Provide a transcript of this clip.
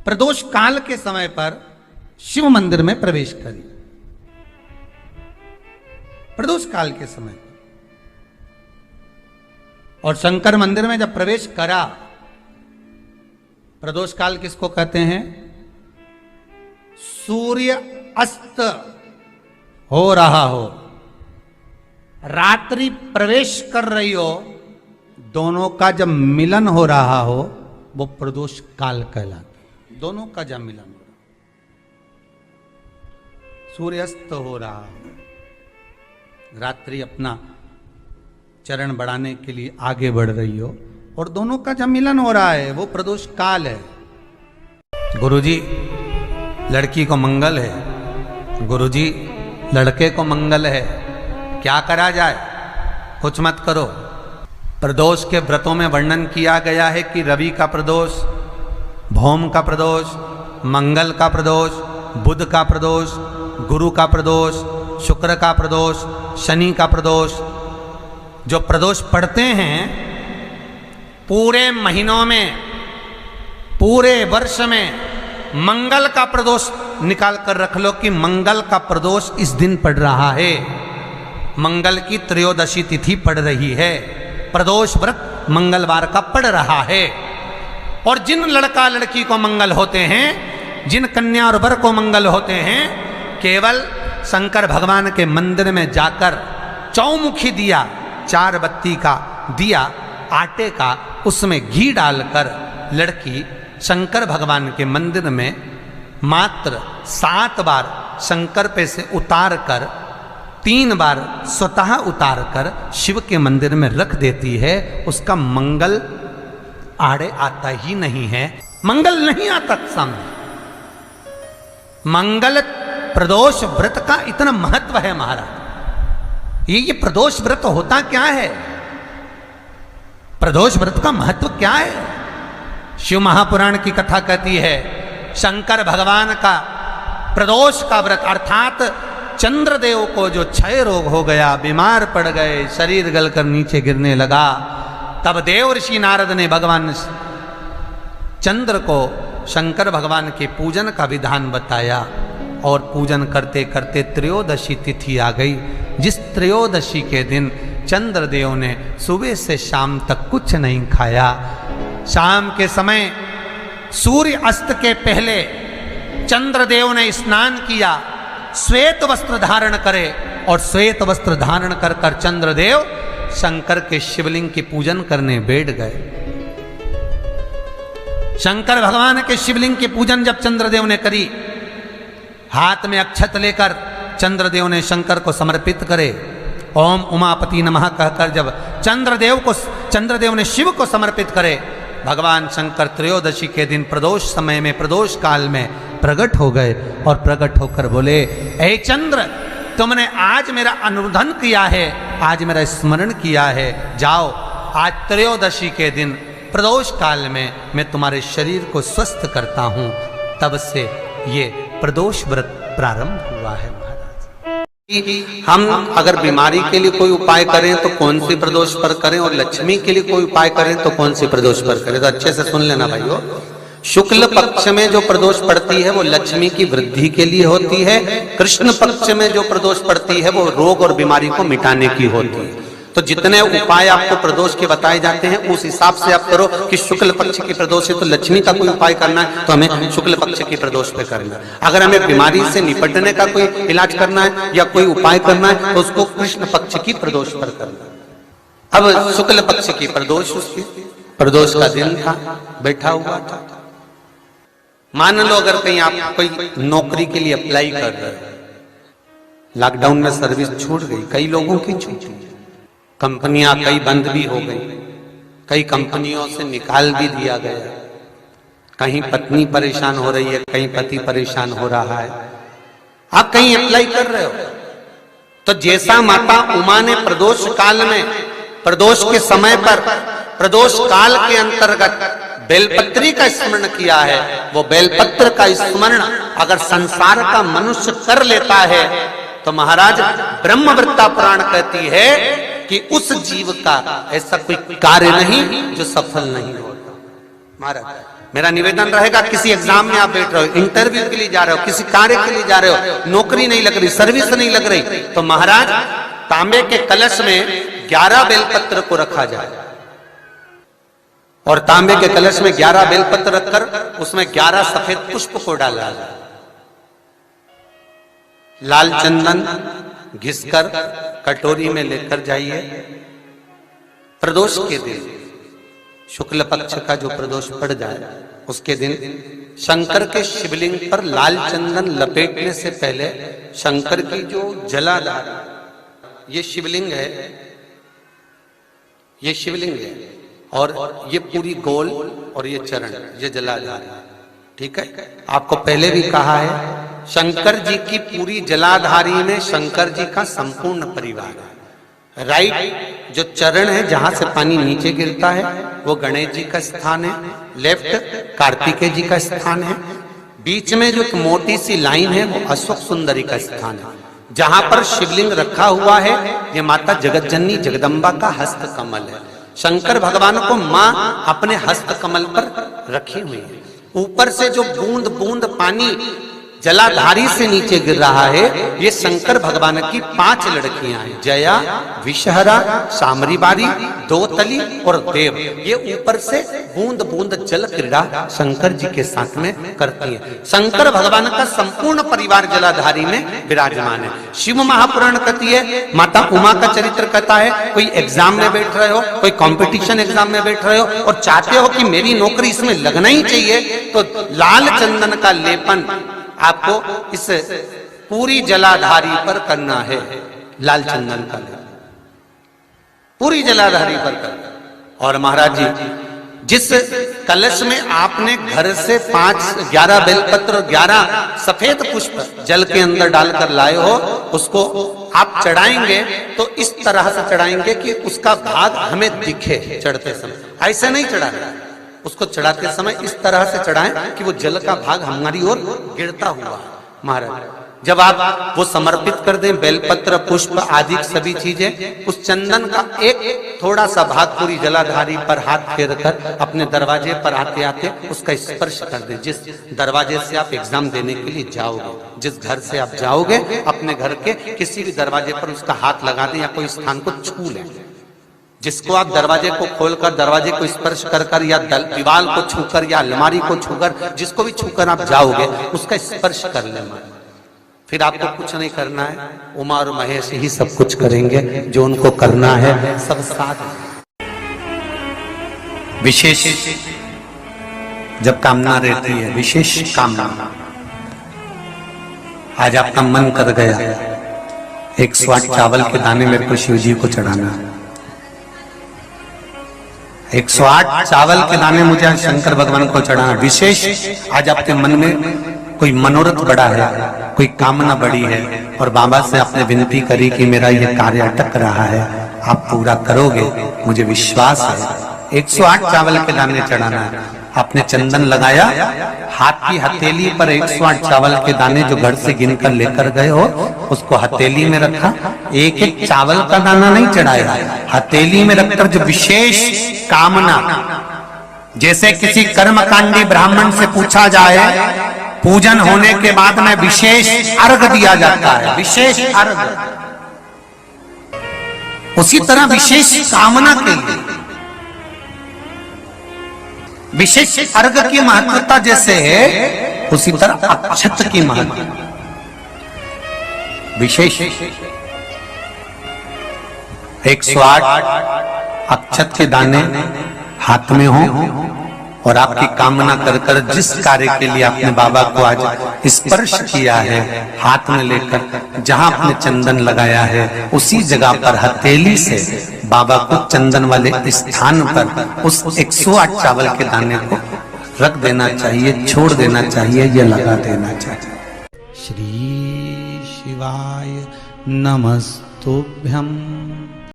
प्रदोष काल के समय पर शिव मंदिर में प्रवेश करी। प्रदोष काल के समय पर और शंकर मंदिर में जब प्रवेश करा, प्रदोष काल किसको कहते हैं? सूर्य अस्त हो रहा हो, रात्रि प्रवेश कर रही हो, दोनों का जब मिलन हो रहा हो वो प्रदोष काल कहलाता। दोनों का जब मिलन हो रहा, सूर्यास्त हो रहा हो, रात्रि अपना चरण बढ़ाने के लिए आगे बढ़ रही हो और दोनों का जब मिलन हो रहा है वो प्रदोष काल है। गुरुजी लड़की को मंगल है, गुरुजी लड़के को मंगल है, क्या करा जाए? कुछ मत करो। प्रदोष के व्रतों में वर्णन किया गया है कि रवि का प्रदोष, भौम का प्रदोष, मंगल का प्रदोष, बुध का प्रदोष, गुरु का प्रदोष, शुक्र का प्रदोष, शनि का प्रदोष। जो प्रदोष पढ़ते हैं पूरे महीनों में, पूरे वर्ष में मंगल का प्रदोष निकाल कर रख लो कि मंगल का प्रदोष इस दिन पड़ रहा है, मंगल की त्रयोदशी तिथि पड़ रही है, प्रदोष व्रत मंगलवार का पड़ रहा है। और जिन लड़का लड़की को मंगल होते हैं, जिन कन्या और वर को मंगल होते हैं, केवल शंकर भगवान के मंदिर में जाकर चौमुखी दिया, 4 बत्ती का दिया आटे का, उसमें घी डालकर लड़की शंकर भगवान के मंदिर में मात्र 7 बार शंकर पे से उतार कर 3 बार स्वतः उतार कर शिव के मंदिर में रख देती है। उसका मंगल आड़े आता ही नहीं है, मंगल नहीं आता सामने। मंगल प्रदोष व्रत का इतना महत्व है महाराज। ये प्रदोष व्रत होता क्या है? प्रदोष व्रत का महत्व क्या है? शिव महापुराण की कथा कहती है शंकर भगवान का प्रदोष का व्रत, अर्थात चंद्रदेव को जो क्षय रोग हो गया, बीमार पड़ गए, शरीर गलकर नीचे गिरने लगा, तब देव ऋषि नारद ने भगवान चंद्र को शंकर भगवान के पूजन का विधान बताया और पूजन करते करते त्रयोदशी तिथि आ गई। जिस त्रयोदशी के दिन चंद्रदेव ने सुबह से शाम तक कुछ नहीं खाया। शाम के समय सूर्य अस्त के पहले चंद्रदेव ने स्नान किया, श्वेत वस्त्र धारण करे और श्वेत वस्त्र धारण कर कर चंद्रदेव शंकर के शिवलिंग की पूजन करने बैठ गए। शंकर भगवान के शिवलिंग की पूजन जब चंद्रदेव ने करी, हाथ में अक्षत लेकर चंद्रदेव ने शंकर को समर्पित करे, ओम उमापति नमः कहकर जब चंद्रदेव ने शिव को समर्पित करे, भगवान शंकर त्रयोदशी के दिन प्रदोष समय में, प्रदोष काल में प्रकट हो गए और प्रकट होकर बोले, ऐ चंद्र, तुमने आज मेरा अनुरोधन किया है, आज मेरा स्मरण किया है, जाओ आज त्रयोदशी के दिन प्रदोष काल में मैं तुम्हारे शरीर को स्वस्थ करता हूं। तब से ये प्रदोष व्रत प्रारंभ हुआ है महाराज। हम अगर बीमारी के लिए कोई उपाय करें तो कौन सी प्रदोष पर करें, और लक्ष्मी के लिए कोई उपाय करें तो कौन सी प्रदोष पर करें? तो अच्छे से सुन लेना भाइयों। शुक्ल पक्ष में जो प्रदोष पड़ती है वो लक्ष्मी की वृद्धि के लिए होती है। कृष्ण पक्ष में जो प्रदोष पड़ती है वो रोग और बीमारी को मिटाने की होती है। तो जितने उपाय आपको प्रदोष के बताए जाते हैं उस हिसाब से आप करो कि शुक्ल पक्ष की प्रदोष है तो लक्ष्मी का कोई उपाय करना है तो हमें शुक्ल पक्ष की प्रदोष पे करना है। अगर हमें बीमारी से निपटने का कोई इलाज करना है या कोई उपाय करना है तो उसको कृष्ण पक्ष की प्रदोष पर करना है। अब शुक्ल पक्ष की प्रदोष, उसकी प्रदोष का दिन था, बैठा हुआ था। मान लो अगर कहीं आप कोई नौकरी के लिए अप्लाई कर रहे हो, लॉकडाउन में सर्विस छूट गई, कई लोगों की छूटी, कंपनियां कई बंद भी हो गई, कई कंपनियों से निकाल भी दिया गया, कहीं पत्नी परेशान हो रही है, कहीं पति परेशान हो रहा है, आप कहीं अप्लाई कर रहे हो, तो जैसा माता उमा ने प्रदोष काल में, प्रदोष के समय पर, प्रदोष काल के अंतर्गत बेलपत्री का स्मरण किया है, वो बेलपत्र का स्मरण अगर संसार का मनुष्य कर लेता है तो महाराज ब्रह्मवृत्ता पुराण कहती है कि उस जीव का ऐसा कोई कार्य नहीं जो सफल नहीं होता। महाराज मेरा निवेदन रहेगा, किसी एग्जाम में आप बैठ रहे हो, इंटरव्यू के लिए जा रहे हो, किसी कार्य के लिए जा रहे हो, नौकरी नहीं लग रही, सर्विस नहीं लग रही, तो महाराज तांबे के कलश में 11 बेलपत्र को रखा जाए और तांबे के कलश में 11 बेलपत्र रखकर उसमें 11 सफेद पुष्प को डाला जाए। लाल चंदन घिसकर कटोरी में लेकर जाइए। प्रदोष के दिन, शुक्ल पक्ष का जो प्रदोष पड़ जाए उसके दिन शंकर के शिवलिंग पर लाल चंदन लपेटने से पहले शंकर की जो जलाधार, ये शिवलिंग है, ये शिवलिंग है और ये पूरी गोल और ये चरण, ये जलाधार, ठीक है। आपको पहले भी कहा है, शंकर जी की पूरी जलाधारी में शंकर जी का संपूर्ण परिवार है। राइट जो चरण है जहां से पानी नीचे गिरता है वो गणेश जी का स्थान है, लेफ्ट कार्तिकेय जी का स्थान है, बीच में जो एक मोटी सी लाइन है वो अशोक सुंदरी का स्थान है। जहां पर शिवलिंग रखा हुआ है ये माता जगत जननी जगदम्बा का हस्त कमल है। शंकर भगवान को मां अपने हस्त कमल पर रखी हुई है। ऊपर से जो बूंद बूंद पानी जलाधारी से नीचे गिर रहा है, ये शंकर भगवान की 5 लड़कियां हैं, जया, विषहरा, सामरीबारी, दोतली और देव। ये ऊपर से बूंद बूंद जल क्रीड़ा शंकर जी के साथ में करती हैं। शंकर भगवान का संपूर्ण परिवार जलाधारी में विराजमान है। शिव महापुराण कहती है, माता उमा का चरित्र कहता है, कोई एग्जाम में बैठ रहे हो, कोई कंपटीशन एग्जाम में बैठ रहे हो और चाहते हो कि मेरी नौकरी इसमें लगना ही चाहिए, तो लाल चंदन का लेपन आपको इस पूरी जलाधारी पर करना है। लाल चंदन का लेपन पूरी जलाधारी पर करना। और महाराज जी जिस कलश में आपने घर से 11 बेलपत्र और 11 सफेद पुष्प जल के अंदर डालकर लाए हो, उसको आप चढ़ाएंगे तो इस तरह से चढ़ाएंगे कि उसका भाग हमें दिखे चढ़ते समय। ऐसे नहीं चढ़ाना, उसको चढ़ाते समय इस तरह से चढ़ाएं कि वो जल का भाग हमारी ओर गिरता हुआ। महाराज जब आप वो समर्पित कर दें, बेलपत्र पुष्प आदि सभी चीजें, उस चंदन का एक थोड़ा सा भाग पूरी जलाधारी पर हाथ फेर कर अपने दरवाजे पर आते आते उसका स्पर्श कर दें। जिस दरवाजे से आप एग्जाम देने के लिए जाओगे, जिस घर से आप जाओगे, अपने घर के किसी भी दरवाजे पर उसका हाथ लगा दें या कोई स्थान को छू लें। जिसको आप दरवाजे को खोलकर दरवाजे को स्पर्श कर कर या दीवार को छूकर या अलमारी को छूकर, जिसको भी छूकर आप जाओगे उसका स्पर्श कर लेना। फिर आपको कुछ नहीं करना है, उमा और महेश ही सब कुछ करेंगे, जो उनको करना है सब साथ। विशेष जब कामना रहती है, विशेष कामना, आज आपका मन कर गया 108 चावल के दाने मेरे को शिव जी को चढ़ाना है, 108 चावल के दाने मुझे शंकर भगवान को चढ़ाना। विशेष आज आपके मन में कोई मनोरथ बड़ा है, कोई कामना बड़ी है और बाबा से आपने विनती करी कि मेरा ये कार्य अटक रहा है, आप पूरा करोगे, मुझे विश्वास है। 108 चावल के दाने चढ़ाना है। आपने चंदन लगाया, हाथ की हथेली पर 108 चावल के दाने जो घर से गिनकर लेकर गए हो उसको हथेली में रखा। एक एक चावल का दाना नहीं चढ़ाया, हथेली में रखकर जो विशेष कामना, जैसे किसी कर्मकांडी ब्राह्मण से पूछा जाए पूजन होने के बाद में विशेष अर्घ दिया जाता है, विशेष अर्घ, उसी तरह विशेष कामना के लिए विशेष अर्घ की महत्वता जैसे है, उसी तरह अक्षत की महत्वता विशेष। 108 अक्षत के दाने हाथ में हो और आपकी कामना कर कर जिस कार्य के लिए आपने बाबा को आज स्पर्श किया है, हाथ में लेकर जहां आपने चंदन लगाया है उसी जगह पर हथेली से बाबा को चंदन वाले स्थान पर उस 108 चावल के दाने को रख देना चाहिए, छोड़ देना चाहिए, ये लगा देना चाहिए। श्री शिवाय नमस्तुभ्यम।